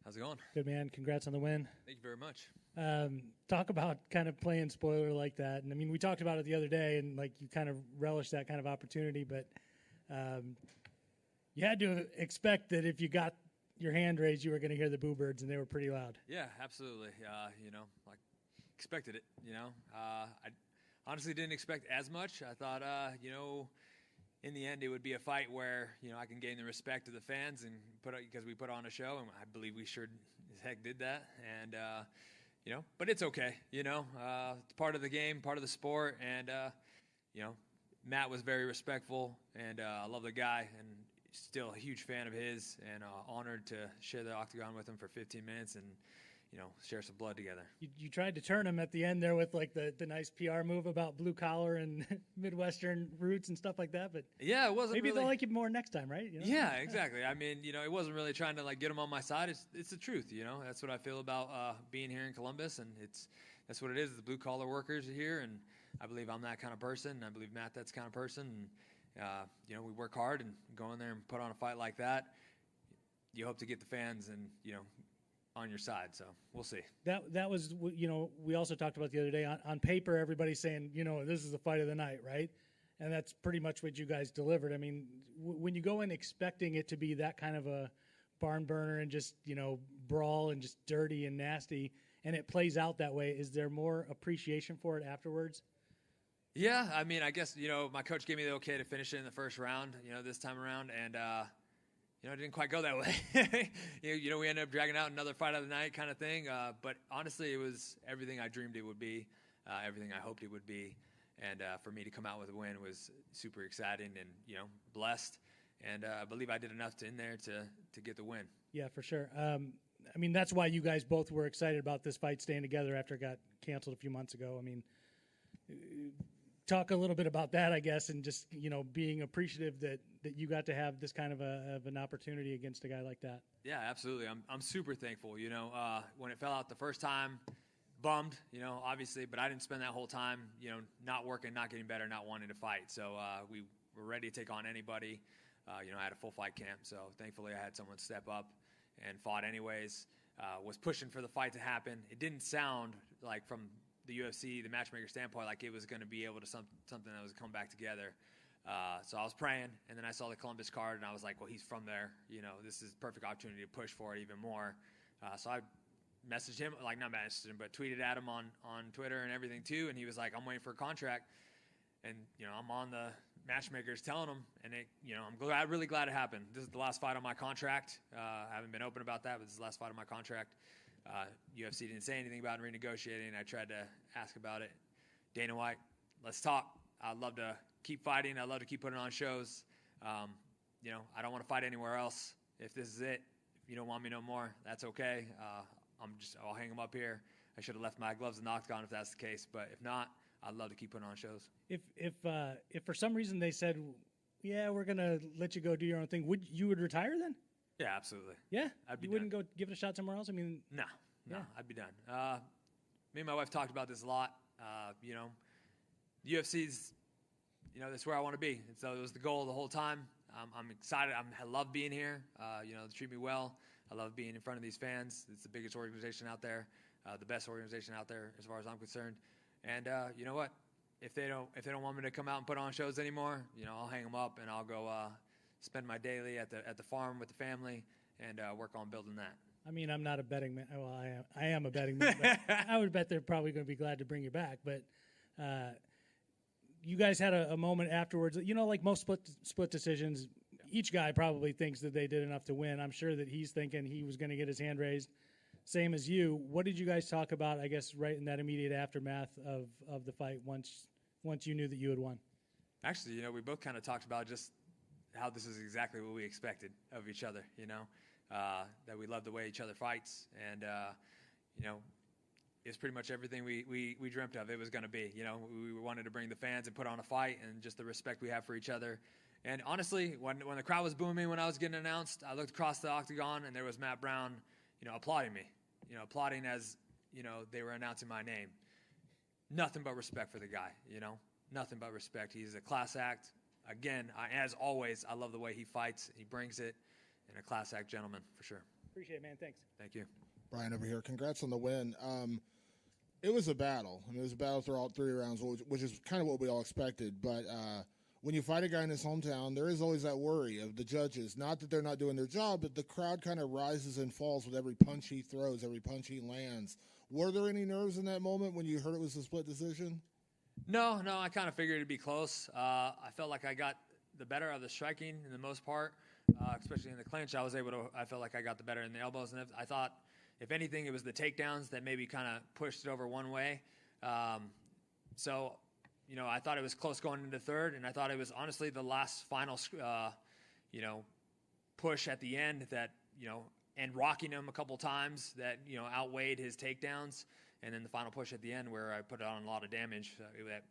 How's it going? Good, man. Congrats on the win. Thank you very much. Talk about kind of playing spoiler like that. And I mean, we talked about it the other day, and like you kind of relish that kind of opportunity, but you had to expect that if you got your hand raised, you were going to hear the boo birds, and they were pretty loud. Yeah, absolutely. Expected it. I honestly didn't expect as much. I thought, in the end, it would be a fight where I can gain the respect of the fans and because we put on a show, and I believe we sure as heck did that. And but it's okay. It's part of the game, part of the sport, and Matt was very respectful, and I love the guy, and still a huge fan of his, and honored to share the octagon with him for 15 minutes and share some blood together. You tried to turn him at the end there with like the nice PR move about blue collar and Midwestern roots and stuff like that, but yeah, it wasn't. Maybe really... they'll like you more next time, right? Yeah, exactly. I mean, it wasn't really trying to like get him on my side. It's the truth, That's what I feel about being here in Columbus, and that's what it is. The blue collar workers are here, and I believe I'm that kind of person. And I believe Matt that's kind of person, and we work hard and go in there and put on a fight like that. You hope to get the fans and on your side, so we'll see. That was we also talked about the other day. On paper, everybody's saying this is the fight of the night, right? And that's pretty much what you guys delivered. I mean, when you go in expecting it to be that kind of a barn burner and just brawl and just dirty and nasty, and it plays out that way, is there more appreciation for it afterwards? Yeah, I mean, I guess my coach gave me the okay to finish it in the first round, this time around, and it didn't quite go that way. We ended up dragging out another fight of the night kind of thing. But honestly, it was everything I dreamed it would be, everything I hoped it would be. And for me to come out with a win was super exciting and, blessed. And I believe I did enough in there to get the win. Yeah, for sure. I mean, that's why you guys both were excited about this fight staying together after it got canceled a few months ago. I mean, talk a little bit about that, I guess, and just, being appreciative that you got to have this kind of an opportunity against a guy like that. Yeah, absolutely. I'm super thankful. When it fell out the first time, bummed, obviously, but I didn't spend that whole time, not working, not getting better, not wanting to fight. So we were ready to take on anybody. I had a full fight camp, so thankfully I had someone step up and fought anyways. Was pushing for the fight to happen. It didn't sound like from the UFC, the matchmaker standpoint, like it was going to be able to something that was come back together. So I was praying, and then I saw the Columbus card, and I was like, well, he's from there. This is a perfect opportunity to push for it even more. So I messaged him, not messaged him, but tweeted at him on Twitter and everything too, and he was like, I'm waiting for a contract. And, I'm on the matchmakers telling him, and I'm really glad it happened. This is the last fight on my contract. I haven't been open about that, but this is the last fight on my contract. UFC didn't say anything about renegotiating. I tried to ask about it. Dana White, let's talk. I'd love to keep fighting. I'd love to keep putting on shows. I don't want to fight anywhere else. If this is it, if you don't want me no more, that's okay. I'll hang them up here. I should have left my gloves in the octagon if that's the case. But if not, I'd love to keep putting on shows. If for some reason they said, yeah, we're gonna let you go do your own thing, would you retire then? Yeah, absolutely. Yeah? I'd be You wouldn't go give it a shot somewhere else? I mean... No, yeah. I'd be done. Me and my wife talked about this a lot. The UFC's, that's where I want to be. And so it was the goal the whole time. I'm excited. I love being here. They treat me well. I love being in front of these fans. It's the biggest organization out there, the best organization out there as far as I'm concerned. And you know what? If they don't want me to come out and put on shows anymore, I'll hang them up and I'll go spend my daily at the farm with the family and work on building that. I mean, I'm not a betting man. Well, I am a betting man. But I would bet they're probably going to be glad to bring you back. But you guys had a moment afterwards. Like most split decisions, each guy probably thinks that they did enough to win. I'm sure that he's thinking he was going to get his hand raised, same as you. What did you guys talk about, I guess, right in that immediate aftermath of the fight once you knew that you had won? Actually, we both kind of talked about just how this is exactly what we expected of each other, that we love the way each other fights. And, it's pretty much everything we dreamt of it was going to be. We wanted to bring the fans and put on a fight and just the respect we have for each other. And honestly, when the crowd was booming when I was getting announced, I looked across the octagon and there was Matt Brown, applauding me, applauding as, they were announcing my name. Nothing but respect for the guy, nothing but respect. He's a class act. Again, as always, I love the way he fights. He brings it, and a class act gentleman for sure. Appreciate it, man. Thanks. Thank you. Brian over here. Congrats on the win. It was a battle. I mean, it was a battle throughout 3 rounds, which is kind of what we all expected. But when you fight a guy in his hometown, there is always that worry of the judges. Not that they're not doing their job, but the crowd kind of rises and falls with every punch he throws, every punch he lands. Were there any nerves in that moment when you heard it was a split decision? No, I kind of figured it'd be close. I felt like I got the better of the striking in the most part, especially in the clinch. I felt like I got the better in the elbows, and I thought, if anything, it was the takedowns that maybe kind of pushed it over one way. So, I thought it was close going into third, and I thought it was honestly the last final, push at the end that, and rocking him a couple times that, outweighed his takedowns. And then the final push at the end where I put on a lot of damage that,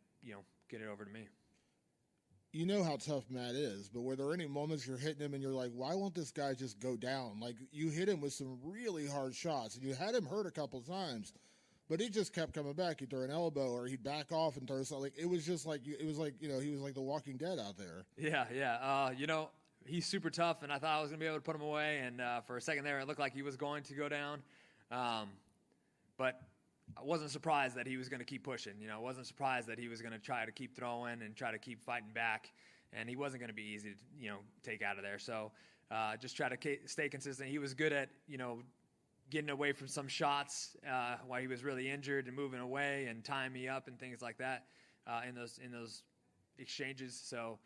get it over to me. You know how tough Matt is, but were there any moments you're hitting him and you're like, why won't this guy just go down? Like, you hit him with some really hard shots, and you had him hurt a couple times, but he just kept coming back. He'd throw an elbow, or he'd back off and throw something. It was just like, he was like The Walking Dead out there. Yeah. He's super tough, and I thought I was going to be able to put him away, and for a second there, it looked like he was going to go down. But I wasn't surprised that he was going to keep pushing. I wasn't surprised that he was going to try to keep throwing and try to keep fighting back, and he wasn't going to be easy to, take out of there. So just try to stay consistent. He was good at, getting away from some shots while he was really injured and moving away and tying me up and things like that in those exchanges. So,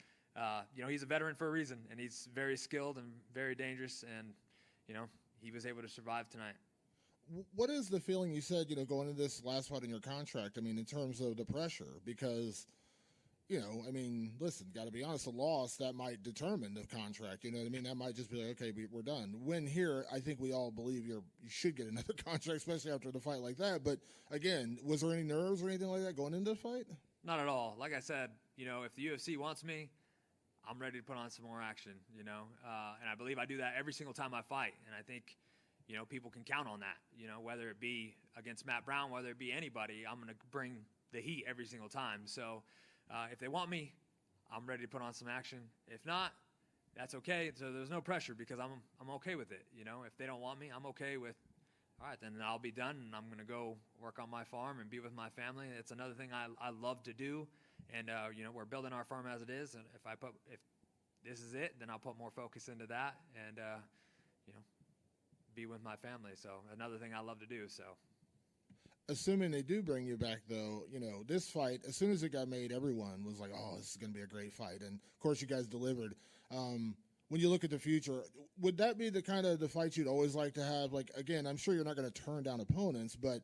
he's a veteran for a reason, and he's very skilled and very dangerous, and, he was able to survive tonight. What is the feeling you said, going into this last fight in your contract? I mean, in terms of the pressure, because, listen, got to be honest, a loss that might determine the contract. You know what I mean? That might just be like, okay, we're done. Win here, I think we all believe you should get another contract, especially after the fight like that. But again, was there any nerves or anything like that going into the fight? Not at all. Like I said, if the UFC wants me, I'm ready to put on some more action, and I believe I do that every single time I fight. And I think, people can count on that, whether it be against Matt Brown, whether it be anybody, I'm going to bring the heat every single time. So if they want me, I'm ready to put on some action. If not, that's okay. So there's no pressure because I'm okay with it. If they don't want me, I'm okay with, all right, then I'll be done, and I'm going to go work on my farm and be with my family. It's another thing I love to do. And, we're building our farm as it is. And if this is it, then I'll put more focus into that and, be with my family. So another thing I love to do. So assuming they do bring you back, though, this fight, as soon as it got made, everyone was like, oh, this is going to be a great fight. And of course you guys delivered. When you look at the future, would that be the kind of the fight you'd always like to have? Like, again, I'm sure you're not going to turn down opponents, but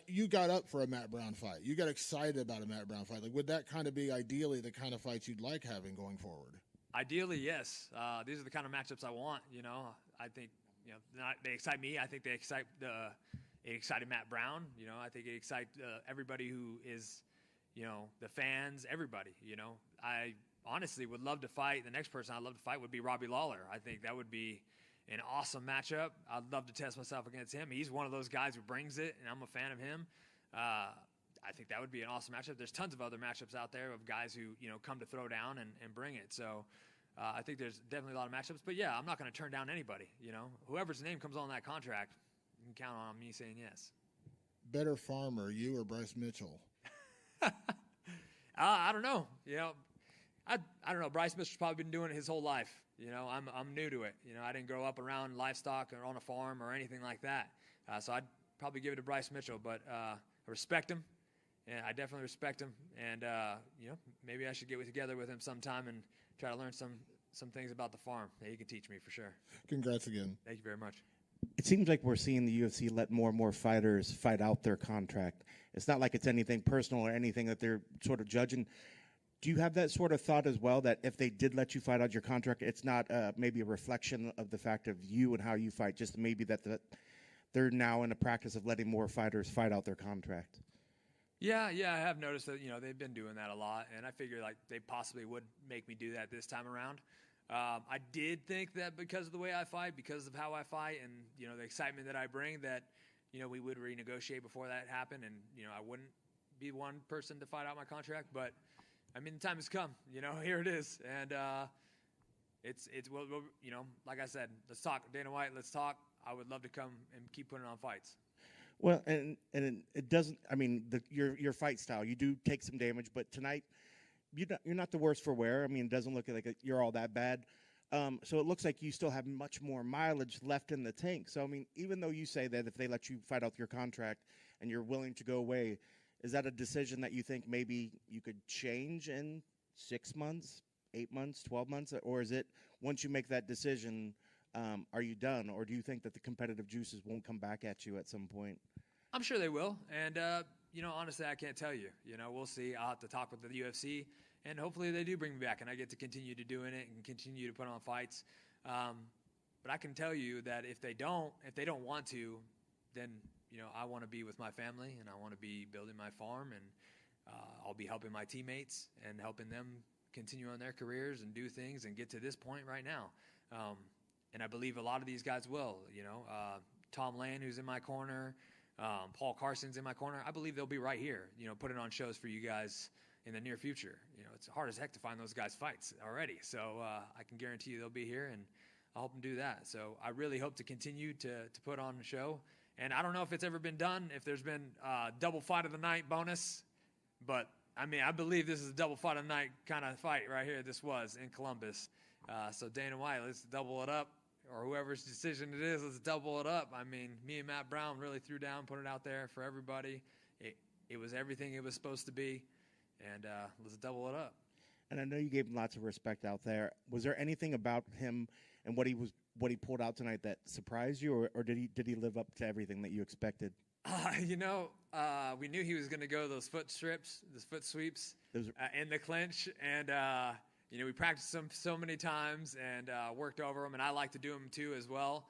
you got up for a Matt Brown fight. You got excited about a Matt Brown fight. Like, would that kind of be ideally the kind of fight you'd like having going forward? Ideally, yes. These are the kind of matchups I want. I think, they excite me. I think they excite it excited Matt Brown. I think it excites everybody who is, the fans, everybody. I honestly would love to fight. The next person I'd love to fight would be Robbie Lawler. I think that would be an awesome matchup. I'd love to test myself against him. He's one of those guys who brings it, and I'm a fan of him. I think that would be an awesome matchup. There's tons of other matchups out there of guys who, come to throw down and bring it. So I think there's definitely a lot of matchups. But, yeah, I'm not going to turn down anybody. Whoever's name comes on that contract, you can count on me saying yes. Better farmer, you or Bryce Mitchell? I don't know. I don't know. Bryce Mitchell's probably been doing it his whole life. I'm new to it. I didn't grow up around livestock or on a farm or anything like that. So I'd probably give it to Bryce Mitchell. But I respect him. And I definitely respect him. And, maybe I should get together with him sometime and try to learn some things about the farm that he can teach me for sure. Congrats again. Thank you very much. It seems like we're seeing the UFC let more and more fighters fight out their contract. It's not like it's anything personal or anything that they're sort of judging. Do you have that sort of thought as well, that if they did let you fight out your contract, it's not maybe a reflection of the fact of you and how you fight, just maybe that they're now in the practice of letting more fighters fight out their contract? Yeah, I have noticed that, they've been doing that a lot, and I figured like they possibly would make me do that this time around. I did think that because of the way I fight, because of how I fight, and, the excitement that I bring, that, we would renegotiate before that happened, and, I wouldn't be one person to fight out my contract. But, the time has come. Here it is. And it's well, like I said, let's talk. Dana White, let's talk. I would love to come and keep putting on fights. Well, and it doesn't. I mean, your fight style, you do take some damage, but tonight you're not the worst for wear. I mean, it doesn't look like you're all that bad. So it looks like you still have much more mileage left in the tank. So I mean, even though you say that if they let you fight out your contract and you're willing to go away, is that a decision that you think maybe you could change in 6 months, 8 months, 12 months, or is it once you make that decision? Are you done, or do you think that the competitive juices won't come back at you at some point? I'm sure they will, and honestly, I can't tell you. We'll see. I'll have to talk with the UFC, and hopefully they do bring me back, and I get to continue to doing it and continue to put on fights. But I can tell you that if they don't want to, then I want to be with my family, and I want to be building my farm, and I'll be helping my teammates and helping them continue on their careers and do things and get to this point right now. And I believe a lot of these guys will, Tom Lane, who's in my corner, Paul Carson's in my corner. I believe they'll be right here, putting on shows for you guys in the near future. It's hard as heck to find those guys fights already. So I can guarantee you they'll be here, and I'll help them do that. So I really hope to continue to put on a show. And I don't know if it's ever been done, if there's been a double fight of the night bonus, but I mean, I believe this is a double fight of the night kind of fight right here. This was in Columbus. So Dana White, let's double it up. Or whoever's decision it is, let's double it up. I mean, me and Matt Brown really threw down, put it out there for everybody. It was everything it was supposed to be, and let's double it up. And I know you gave him lots of respect out there. Was there anything about him and what he pulled out tonight that surprised you, or did he live up to everything that you expected? We knew he was going to go those foot sweeps in the clinch, and we practiced them so many times and worked over them, and I like to do them too as well.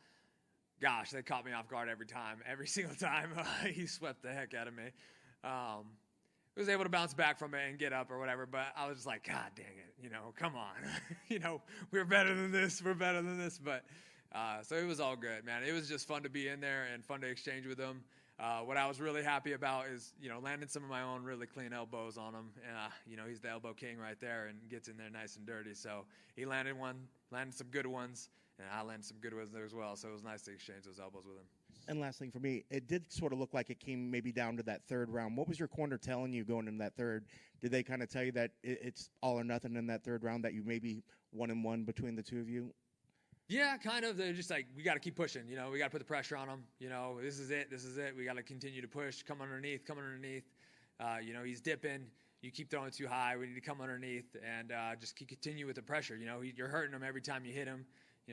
Gosh, they caught me off guard every time. Every single time, he swept the heck out of me. Was able to bounce back from it and get up or whatever, but I was just like, God dang it, come on. We're better than this. But so it was all good, man. It was just fun to be in there and fun to exchange with him. What I was really happy about is, landing some of my own really clean elbows on him. He's the elbow king right there and gets in there nice and dirty. So he landed some good ones, and I landed some good ones there as well. So it was nice to exchange those elbows with him. And last thing for me, it did sort of look like it came maybe down to that third round. What was your corner telling you going into that third? Did they kind of tell you that it's all or nothing in that third round, that you maybe 1-1 between the two of you? Yeah, kind of. They're just like, we got to keep pushing. We got to put the pressure on him. This is it. We got to continue to push. Come underneath. He's dipping. You keep throwing too high. We need to come underneath and just continue with the pressure. You're hurting him every time you hit him.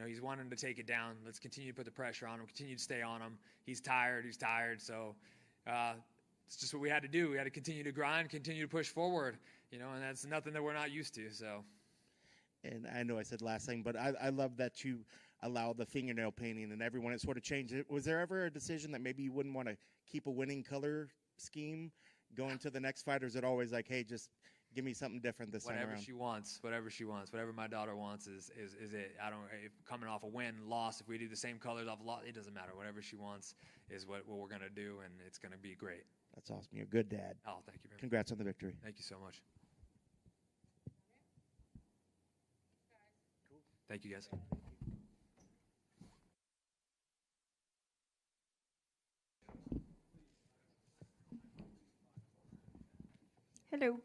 He's wanting to take it down. Let's continue to put the pressure on him. Continue to stay on him. He's tired. So it's just what we had to do. We had to continue to grind, continue to push forward. And that's nothing that we're not used to. So. And I know I said last thing, but I love that you allow the fingernail painting and everyone. It sort of changed it. Was there ever a decision that maybe you wouldn't want to keep a winning color scheme going to the next fight, or is it always like, hey, just give me something different this time around? Whatever she wants, whatever my daughter wants is it. I don't, if coming off a win, loss, if we do the same colors off a loss, it doesn't matter. Whatever she wants is what we're going to do, and it's going to be great. That's awesome. You're a good dad. Oh, thank you, man. Congrats on the victory. Thank you so much. Thank you, guys. Hello.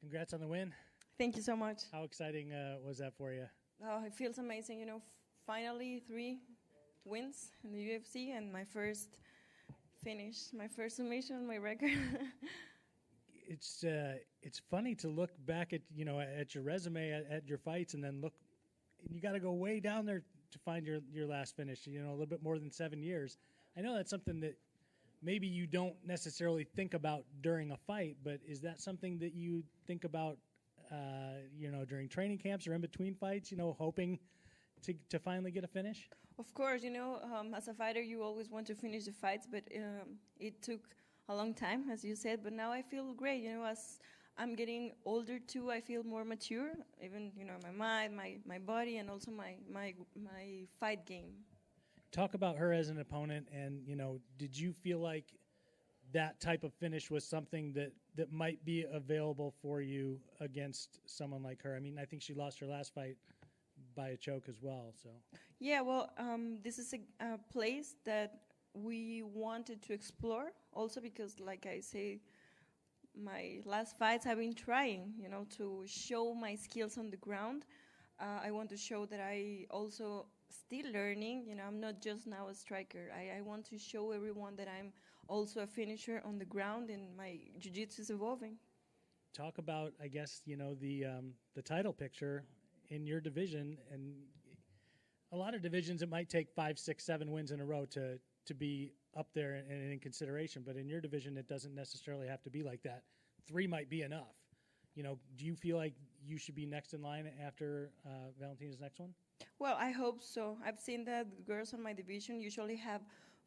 Congrats on the win. Thank you so much. How exciting was that for you? Oh, it feels amazing. Finally 3 wins in the UFC and my first finish, my first submission, my record. It's funny to look back at at your resume at your fights, and then look. You got to go way down there to find your last finish. A little bit more than 7 years. I know that's something that maybe you don't necessarily think about during a fight, but is that something that you think about, during training camps or in between fights? Hoping to finally get a finish. Of course, as a fighter, you always want to finish the fights, but it took a long time, as you said. But now I feel great. As I'm getting older too, I feel more mature. Even my mind, my body, and also my fight game. Talk about her as an opponent, and did you feel like that type of finish was something that might be available for you against someone like her? I mean, I think she lost her last fight by a choke as well. So Yeah, well, this is a place that we wanted to explore also because, like I say, my last fights I've been trying, to show my skills on the ground. I want to show that I also still learning. I'm not just now a striker. I want to show everyone that I'm also a finisher on the ground, and my jiu-jitsu is evolving. talk about, I guess, the title picture in your division, and a lot of divisions it might take 5, 6, 7 wins in a row to be up there and in consideration. But in your division, it doesn't necessarily have to be like that. 3 might be enough. Do you feel like you should be next in line after Valentina's next one? Well, I hope so. I've seen that girls on my division usually have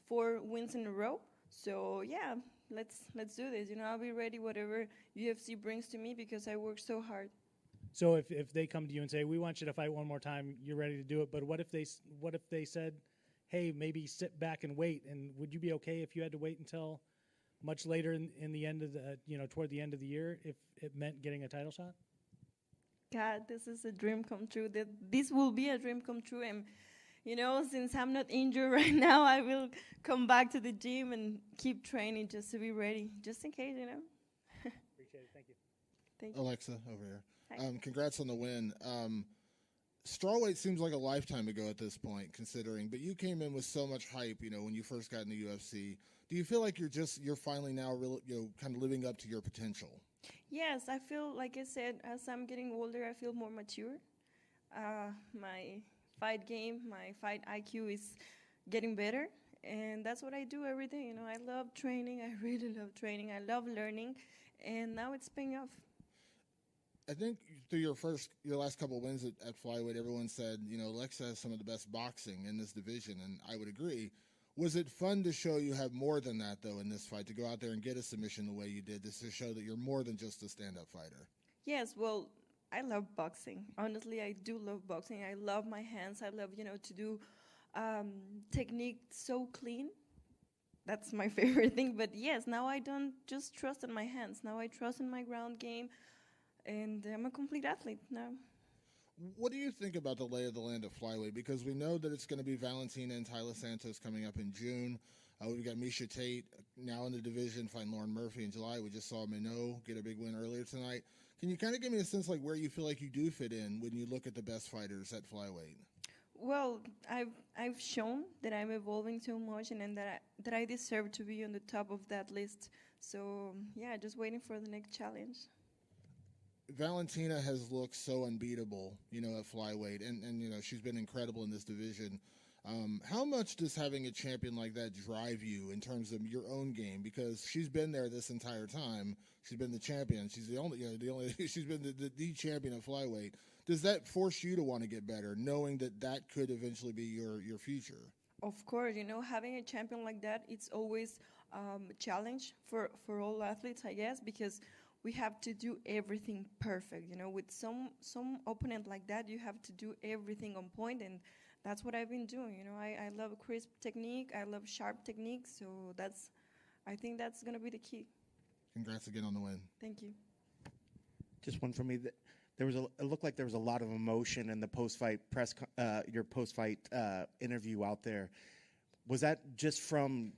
4 wins in a row. So yeah, let's do this. I'll be ready whatever UFC brings to me because I work so hard. So if they come to you and say, we want you to fight one more time, you're ready to do it. But what if they said, hey, maybe sit back and wait? And would you be okay if you had to wait until much later in the end of the, toward the end of the year, if it meant getting a title shot? God, this is a dream come true. This will be a dream come true. And, since I'm not injured right now, I will come back to the gym and keep training just to be ready, just in case, Appreciate it. Thank you. Thank you. Alexa, over here. Hi. Congrats on the win. Strawweight seems like a lifetime ago at this point, considering, but you came in with so much hype, when you first got in the UFC. Do you feel like you're finally now really, kind of living up to your potential? Yes, I feel, like I said, as I'm getting older, I feel more mature. My fight game, my fight IQ is getting better, and that's what I do every day. I love training. I really love training. I love learning, and now it's paying off. I think through your last couple of wins at flyweight, everyone said, Alexa has some of the best boxing in this division, and I would agree. Was it fun to show you have more than that, though, in this fight, to go out there and get a submission the way you did, this to show that you're more than just a stand-up fighter? Yes, well, I love boxing. Honestly, I do love boxing. I love my hands. I love, to do technique so clean. That's my favorite thing. But yes, now I don't just trust in my hands. Now I trust in my ground game, and I'm a complete athlete now. What do you think about the lay of the land of flyweight? Because we know that it's going to be Valentina and Tyler Santos coming up in June. We've got Misha Tate now in the division, fighting Lauren Murphy in July. We just saw Minot get a big win earlier tonight. Can you kind of give me a sense like where you feel like you do fit in when you look at the best fighters at flyweight? Well, I've shown that I'm evolving so much, and that I deserve to be on the top of that list. So yeah, just waiting for the next challenge. Valentina has looked so unbeatable, at flyweight, and she's been incredible in this division. How much does having a champion like that drive you in terms of your own game? Because she's been there this entire time. She's been the champion. She's the only she's been the champion of flyweight. Does that force you to want to get better, knowing that could eventually be your future? Of course, having a champion like that, it's always a challenge for all athletes, I guess, because we have to do everything perfect. With some opponent like that, you have to do everything on point, and that's what I've been doing. I love crisp technique. I love sharp technique. So I think that's going to be the key. Congrats again on the win. Thank you. Just one for me. It looked like there was a lot of emotion in the post-fight your post-fight interview out there. Was that just from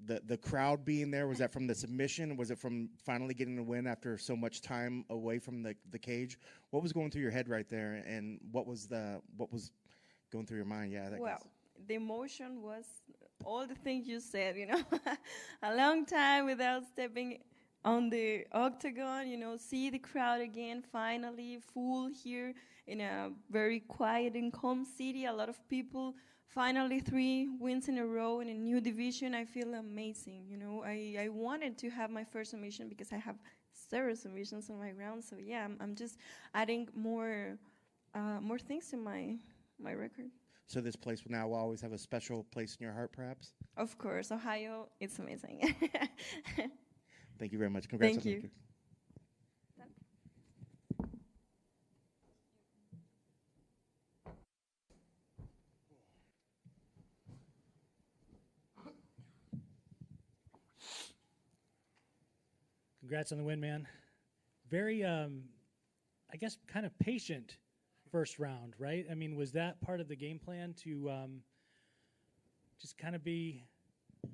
the crowd being there? Was that from the submission? Was it from finally getting the win after so much time away from the cage? What was going through your head right there, and what was going through your mind? Yeah. Well, the emotion was all the things you said. A long time without stepping on the octagon. See the crowd again. Finally, full here in a very quiet and calm city. A lot of people. Finally, 3 wins in a row in a new division. I feel amazing. I wanted to have my first submission because I have several submissions on my ground. So yeah, I'm just adding more things to my record. So this place now will always have a special place in your heart, perhaps? Of course, Ohio, it's amazing. Thank you very much. Congrats. Thank you. Congrats on the win, man. Very, I guess, kind of patient first round, right? I mean, was that part of the game plan to just kind of be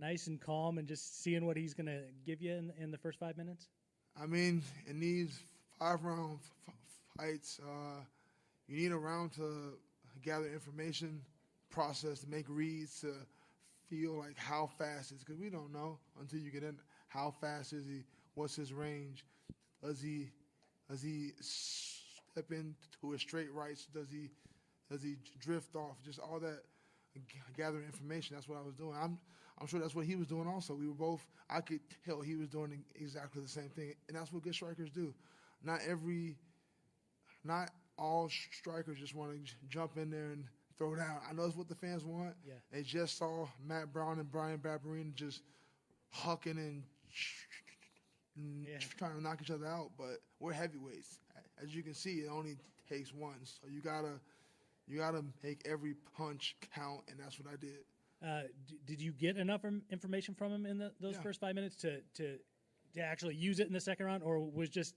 nice and calm and just seeing what he's going to give you in the first 5 minutes? I mean, in these 5-round fights, you need a round to gather information, process, to make reads, to feel like how fast is, because we don't know until you get in. How fast is he? What's his range? Does he step into his straight rights? Does he drift off? Just all that gathering information. That's what I was doing. I'm sure that's what he was doing also. We were both. I could tell he was doing exactly the same thing, and that's what good strikers do. Not all strikers just want to jump in there and throw down. I know it's what the fans want. Yeah. They just saw Matt Brown and Brian Barberina just hucking and trying to knock each other out, but we're heavyweights. As you can see, it only takes one. So you gotta make every punch count, and that's what I did. Did you get enough information from him in those first 5 minutes to actually use it in the second round, or was just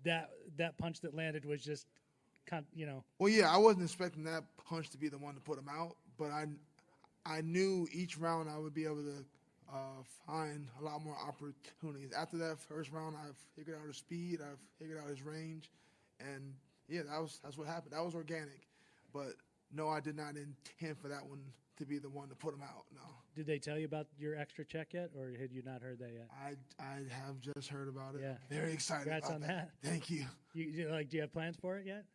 that punch that landed was just, Well, yeah, I wasn't expecting that punch to be the one to put him out, but I knew each round I would be able to find a lot more opportunities. After that first round, I figured out his speed, I figured out his range, and yeah, that's what happened. That was organic, but no, I did not intend for that one to be the one to put him out. No. Did they tell you about your extra check yet, or had you not heard that yet? I have just heard about it. Yeah. Very excited. Congrats about on that. Thank you. Do you have plans for it yet?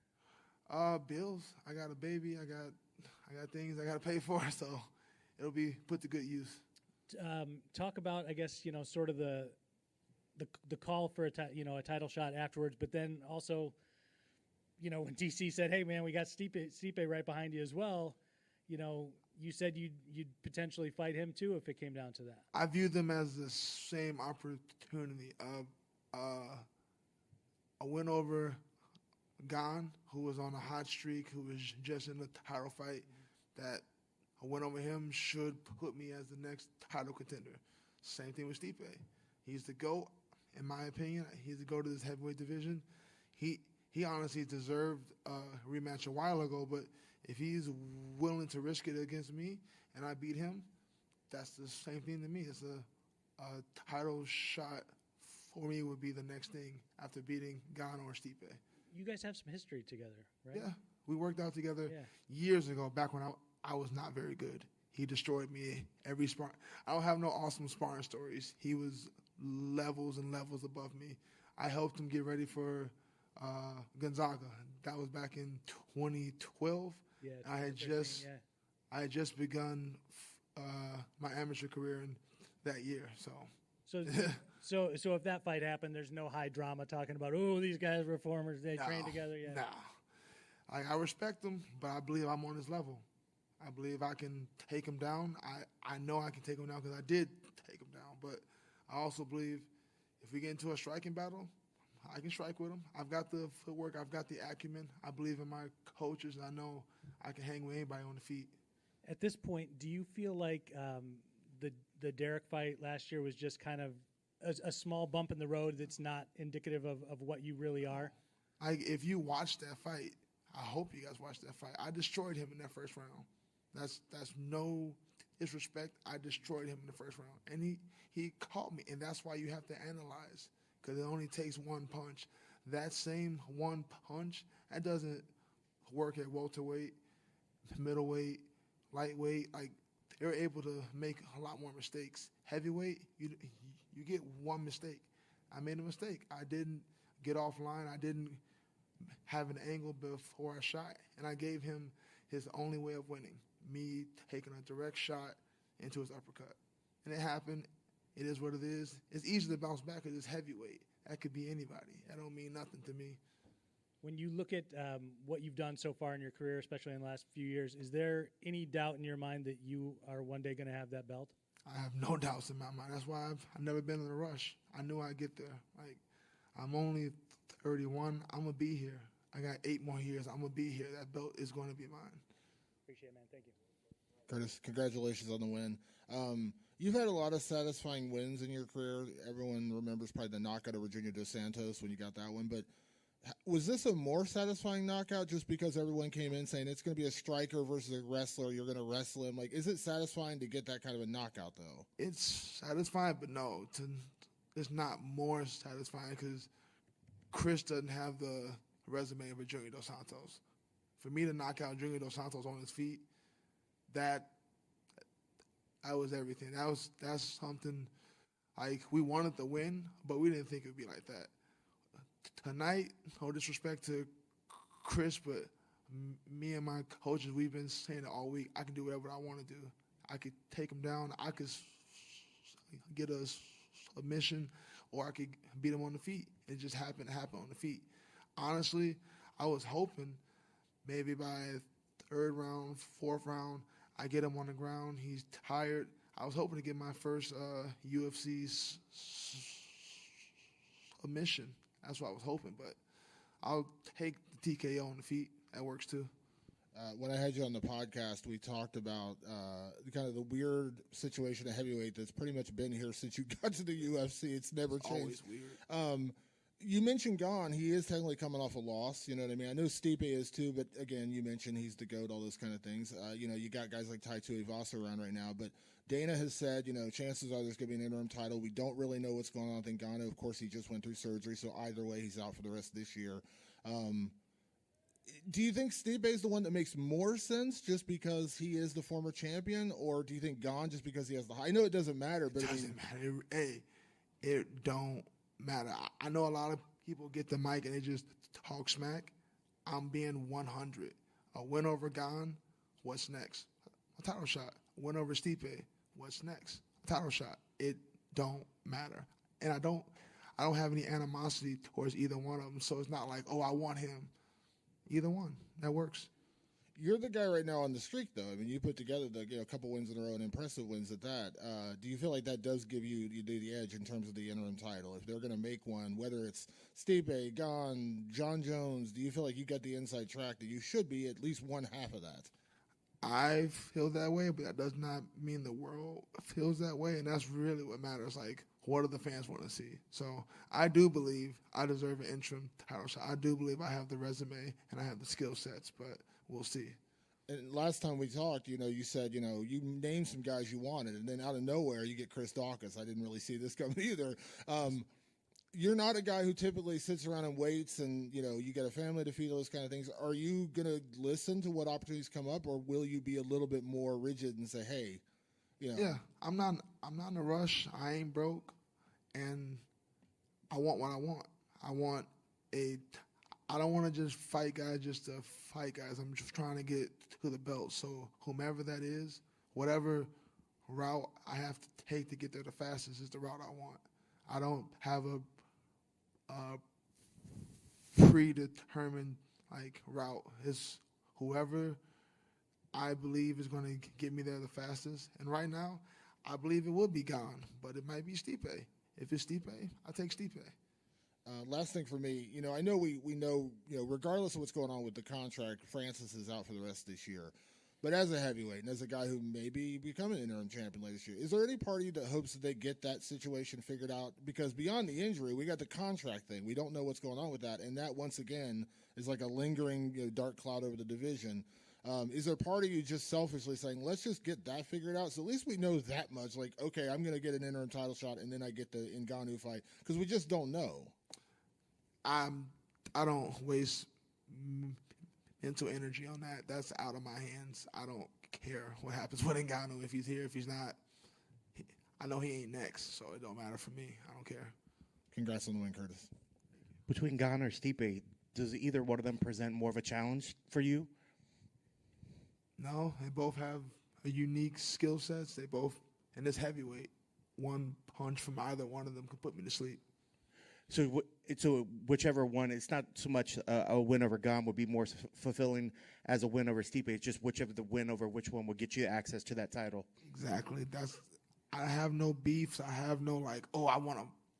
Bills. I got a baby. I got things I got to pay for, so it'll be put to good use. Talk about, I guess, sort of the call for a title shot afterwards, but then also, when DC said, "Hey, man, we got Stipe right behind you as well," you said you'd potentially fight him too if it came down to that. I view them as the same opportunity. A win over Gane, who was on a hot streak, who was just in a title fight, that a win over him should put me as the next title contender. Same thing with Stipe. He's the GOAT, in my opinion. He's the GOAT of this heavyweight division. He honestly deserved a rematch a while ago, but if he's willing to risk it against me and I beat him, that's the same thing to me. It's a title shot for me would be the next thing after beating Gane or Stipe. You guys have some history together, right? Yeah, we worked out together years ago, back when I was not very good. He destroyed me every spar. I don't have no awesome sparring stories. He was levels and levels above me. I helped him get ready for Gonzaga. That was back in 2012. Yeah, I had just begun my amateur career in that year. So if that fight happened, there's no high drama talking about, these guys were formers, they trained together. Yeah. No. I respect him, but I believe I'm on his level. I believe I can take him down. I know I can take him down because I did take him down. But I also believe if we get into a striking battle, I can strike with him. I've got the footwork. I've got the acumen. I believe in my coaches. And I know I can hang with anybody on the feet. At this point, do you feel like the Derek fight last year was just kind of a small bump in the road that's not indicative of what you really are? If you watch that fight, I hope you guys watched that fight. I destroyed him in that first round. That's no disrespect. I destroyed him in the first round. And he caught me, and that's why you have to analyze, because it only takes one punch. That same one punch, that doesn't work at welterweight, middleweight, lightweight. Like, they're able to make a lot more mistakes. Heavyweight, you get one mistake. I made a mistake. I didn't get offline. I didn't have an angle before I shot, and I gave him his only way of winning, me taking a direct shot into his uppercut. And it happened. It is what it is. It's easy to bounce back because it's heavyweight. That could be anybody. That don't mean nothing to me. When you look at what you've done so far in your career, especially in the last few years, is there any doubt in your mind that you are one day going to have that belt? I have no doubts in my mind. That's why I've never been in a rush. I knew I'd get there. Like, I'm only 31. I'm going to be here. I got 8 more years. I'm going to be here. That belt is going to be mine. Appreciate it, man. Thank you. Curtis, congratulations on the win. You've had a lot of satisfying wins in your career. Everyone remembers probably the knockout of Virginia Dos Santos when you got that one. But was this a more satisfying knockout just because everyone came in saying it's going to be a striker versus a wrestler, you're going to wrestle him? Like, is it satisfying to get that kind of a knockout, though? It's satisfying, but no, it's not more satisfying because Chris doesn't have the resume of a Junior Dos Santos. For me to knock out Junior Dos Santos on his feet, that was everything. That's something, like, we wanted to win, but we didn't think it would be like that. Tonight, no disrespect to Chris, but me and my coaches, we've been saying it all week. I can do whatever I want to do. I could take him down. I could get a submission, or I could beat him on the feet. It just happened to happen on the feet. Honestly, I was hoping maybe by third round, fourth round, I get him on the ground. He's tired. I was hoping to get my first UFC submission. That's what I was hoping, but I'll take the TKO on the feet. That works too. When I had you on the podcast, we talked about kind of the weird situation of heavyweight that's pretty much been here since you got to the UFC. It's never changed. Always weird. You mentioned Gane. He is technically coming off a loss. You know what I mean? I know Stipe is too, but again, you mentioned he's the GOAT, all those kind of things. You got guys like Tai Tuivasa around right now, but Dana has said, chances are there's going to be an interim title. We don't really know what's going on with Ngannou. Of course, he just went through surgery, so either way, he's out for the rest of this year. Do you think Stipe is the one that makes more sense just because he is the former champion, or do you think Gane just because he has the high? I know it doesn't matter, but it doesn't matter. Hey, it don't matter. I know a lot of people get the mic and they just talk smack. I'm being 100. A win over Gane, what's next? A title shot. Win over Stipe, what's next? A title shot. It don't matter. And I don't have any animosity towards either one of them, so it's not like, I want him. Either one. That works. You're the guy right now on the streak, though. I mean, you put together a couple wins in a row and impressive wins at that. Do you feel like that does give you the edge in terms of the interim title? If they're going to make one, whether it's Stipe, Gane, John Jones, do you feel like you got the inside track that you should be at least one half of that? I feel that way, but that does not mean the world feels that way, and that's really what matters. Like, what do the fans want to see? So I do believe I deserve an interim title shot. I do believe I have the resume and I have the skill sets, but we'll see. And last time we talked, you said, you named some guys you wanted, and then out of nowhere you get Chris Dawkins. I didn't really see this coming either. You're not a guy who typically sits around and waits and, you got a family to feed, those kind of things. Are you going to listen to what opportunities come up, or will you be a little bit more rigid and say, hey, Yeah, I'm not in a rush. I ain't broke, and I want what I want. I don't want to just fight guys just to fight guys. I'm just trying to get to the belt. So whomever that is, whatever route I have to take to get there the fastest is the route I want. I don't have a predetermined route. It's whoever I believe is going to get me there the fastest. And right now, I believe it would be Gane, but it might be Stipe. If it's Stipe, I take Stipe. Last thing for me, I know we know, regardless of what's going on with the contract, Francis is out for the rest of this year. But as a heavyweight and as a guy who may be becoming an interim champion later this year, is there any party that hopes that they get that situation figured out? Because beyond the injury, we got the contract thing. We don't know what's going on with that. And that, once again, is like a lingering dark cloud over the division. Is there a party you just selfishly saying, let's just get that figured out? So at least we know that much. Like, okay, I'm going to get an interim title shot, and then I get the Ngannou fight. Because we just don't know. I don't waste mental energy on that. That's out of my hands. I don't care what happens with Ngannou. If he's here, if he's not, I know he ain't next, so it don't matter for me. I don't care. Congrats on the win, Curtis. Between Gane or Stipe, does either one of them present more of a challenge for you? No, they both have a unique skill sets. They both, and it's heavyweight. One punch from either one of them could put me to sleep. So whichever one, it's not so much a win over Gane would be more fulfilling as a win over Stipe. It's just whichever the win over which one will get you access to that title. Exactly. I have no beefs. I have no I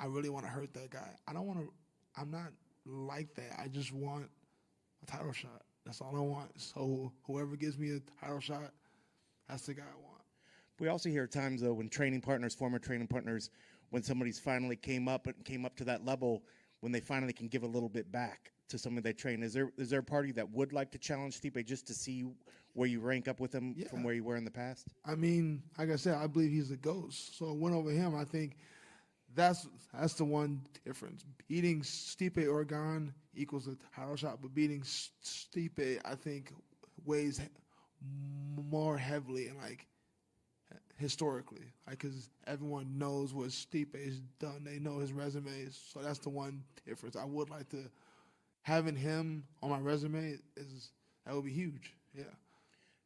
really want to hurt that guy. I'm not like that. I just want a title shot. That's all I want. So whoever gives me a title shot, That's the guy I want. We also hear times, though, when training partners, former training partners, when somebody's finally came up to that level, when they finally can give a little bit back to somebody they train. Is there a party that would like to challenge Stipe just to see where you rank up with him from where you were in the past? I mean, like I said, I believe he's a ghost. So a win over him, I think that's the one difference. Beating Stipe Organ equals a title shot, but beating Stipe, I think, weighs more heavily and like historically, because everyone knows what Stipe has done. They know his resumes, so that's the one difference. I would like to having him on my resume that would be huge. Yeah.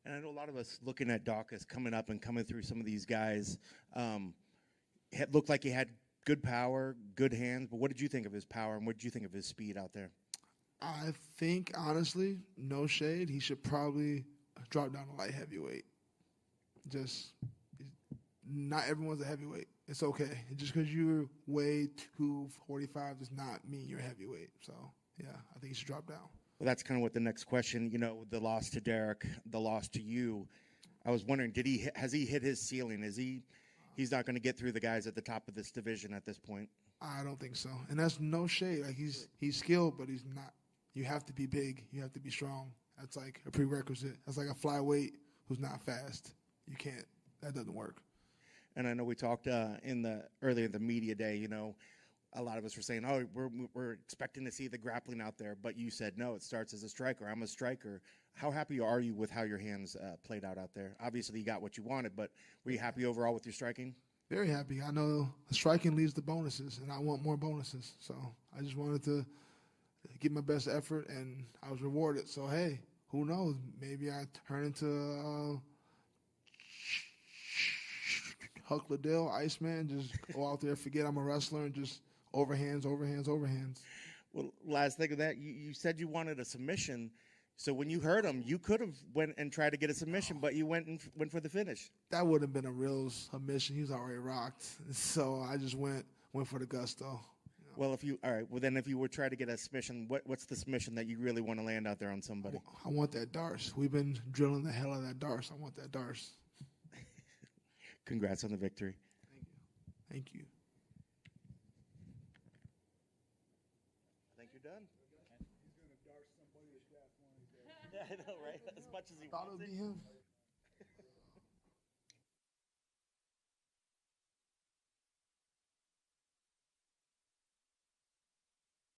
And I know a lot of us looking at Dawkins coming up and coming through some of these guys, it looked like he had good power, good hands. But what did you think of his power, and what did you think of his speed out there? I think, honestly, no shade, he should probably drop down to light heavyweight. Just, not everyone's a heavyweight. It's okay. Just because you weigh 245 does not mean you're heavyweight. So, yeah, I think he should drop down. Well, that's kind of what the next question, the loss to Derek, the loss to you. I was wondering, has he hit his ceiling? He's not going to get through the guys at the top of this division at this point? I don't think so. And that's no shade. Like, he's skilled, but he's not. You have to be big. You have to be strong. That's like a prerequisite. That's like a flyweight who's not fast. You can't. That doesn't work. And I know we talked earlier in the media day, a lot of us were saying, oh, we're expecting to see the grappling out there. But you said, no, it starts as a striker. I'm a striker. How happy are you with how your hands played out there? Obviously, you got what you wanted, but were you happy overall with your striking? Very happy. I know striking leads to bonuses, and I want more bonuses. So I just wanted to give my best effort, and I was rewarded. So, hey, who knows? Maybe I turn into Huck Liddell, Iceman, just go out there, forget I'm a wrestler, and just overhands. Well, last thing of that, you said you wanted a submission. So when you heard him, you could have went and tried to get a submission, but you went for the finish. That would have been a real submission. He was already rocked. So I just went for the gusto. Well, if you were trying to get a submission, what's the submission that you really want to land out there on somebody? I want that Darce. We've been drilling the hell out of that Darce. I want that Darce. Congrats on the victory. Thank you. I think you're done. He's going to Darce somebody to strap one of these days. Yeah, I know, right? As much as he thought it would be him.